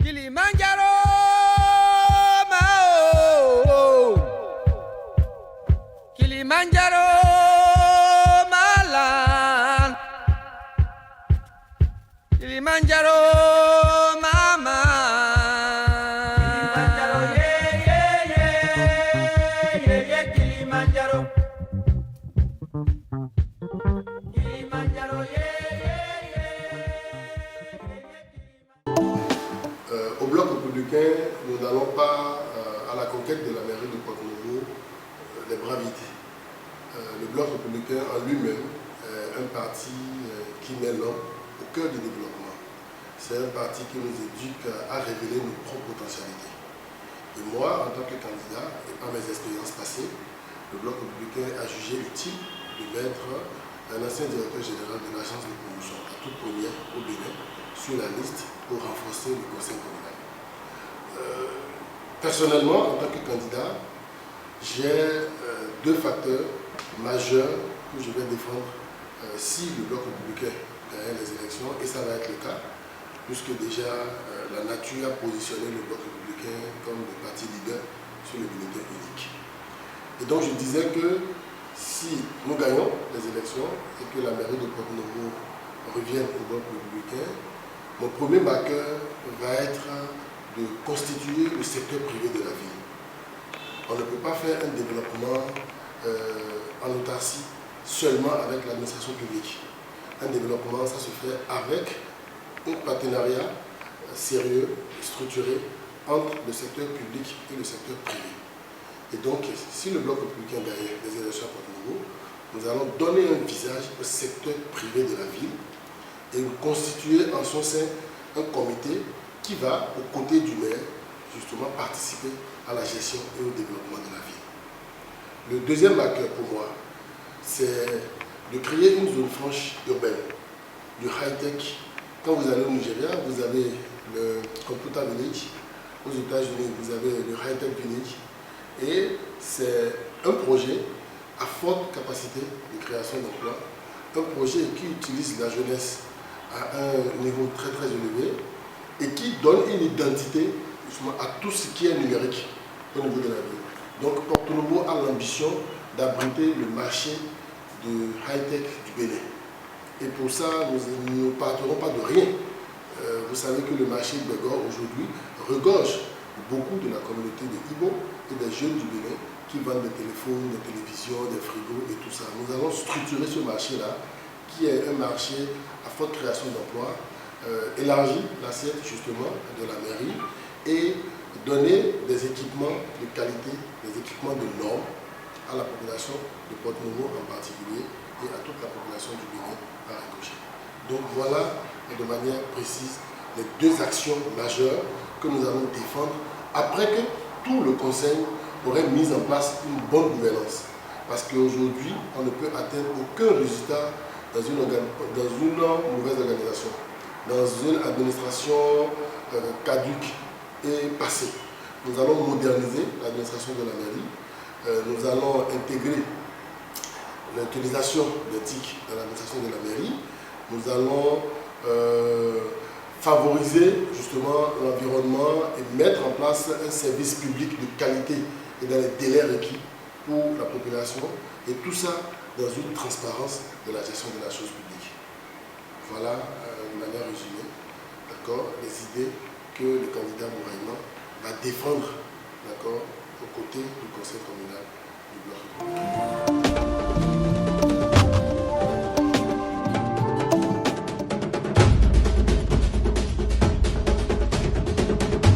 Kilimanjaro, Mao, Kilimanjaro, Malan, Kilimanjaro, Mama, Kilimanjaro, yeah, yeah, yeah, yeah, yeah, Kilimanjaro, Kilimanjaro, yeah, yeah, Au Bloc républicain, nous n'allons pas à la conquête de la mairie de Porto-Novo les bras vides. Le Bloc républicain en lui-même est un parti qui met l'homme au cœur du développement. C'est un parti qui nous éduque à révéler nos propres potentialités. Et moi, en tant que candidat, et par mes expériences passées, le Bloc républicain a jugé utile de mettre un ancien directeur général de l'agence de promotion, à toute première au Bénin, sur la liste pour renforcer le conseil communal. Personnellement, en tant que candidat, j'ai deux facteurs majeurs que je vais défendre si le Bloc républicain gagne les élections, et ça va être le cas, puisque déjà la nature a positionné le Bloc républicain comme le parti leader sur le bulletin unique. Et donc je disais que si nous gagnons les élections et que la mairie de Porto-Novo revienne au Bloc républicain, mon premier marqueur va être de constituer le secteur privé de la ville. On ne peut pas faire un développement en autarcie seulement avec l'administration publique. Un développement, ça se fait avec un partenariat sérieux, structuré entre le secteur public et le secteur privé. Et donc, si le Bloc républicain gagne les élections à Porto-Novo, nous allons donner un visage au secteur privé de la ville et constituer en son sein un comité qui va, aux côtés du maire, justement participer à la gestion et au développement de la ville. Le deuxième marqueur pour moi, c'est de créer une zone franche urbaine, du high-tech. Quand vous allez au Nigeria, vous avez le Computer Village. Aux États-Unis, vous avez le High-Tech Village. Et c'est un projet à forte capacité de création d'emplois, un projet qui utilise la jeunesse à un niveau très très élevé et qui donne une identité justement à tout ce qui est numérique au niveau de la ville. Donc Porto-Novo a l'ambition d'abriter le marché de high-tech du Bénin. Et pour ça, nous ne partirons pas de rien. Vous savez que le marché de Bégor aujourd'hui regorge beaucoup de la communauté des Ibo et des jeunes du Bénin qui vendent des téléphones, des télévisions, des frigos et tout ça. Nous allons structurer ce marché-là qui est un marché à forte création d'emplois, élargir l'assiette justement de la mairie et donner des équipements de qualité, des équipements de normes à la population de Porto-Novo en particulier et à toute la population du Bénin par ricochet. Donc voilà de manière précise les deux actions majeures que nous allons défendre après que tout le conseil aurait mis en place une bonne gouvernance. Parce qu'aujourd'hui, on ne peut atteindre aucun résultat dans une mauvaise organisation, dans une administration caduque et passée. Nous allons moderniser l'administration de la mairie, nous allons intégrer l'utilisation des TIC dans l'administration de la mairie, nous allons favoriser justement l'environnement et mettre en place un service public de qualité et dans les délais requis pour la population, et tout ça dans une transparence de la gestion de la chose publique. Voilà, de manière résumée, d'accord, les idées que le candidat Mouraïman va défendre, d'accord, aux côtés du conseil communal du Bloc républicain.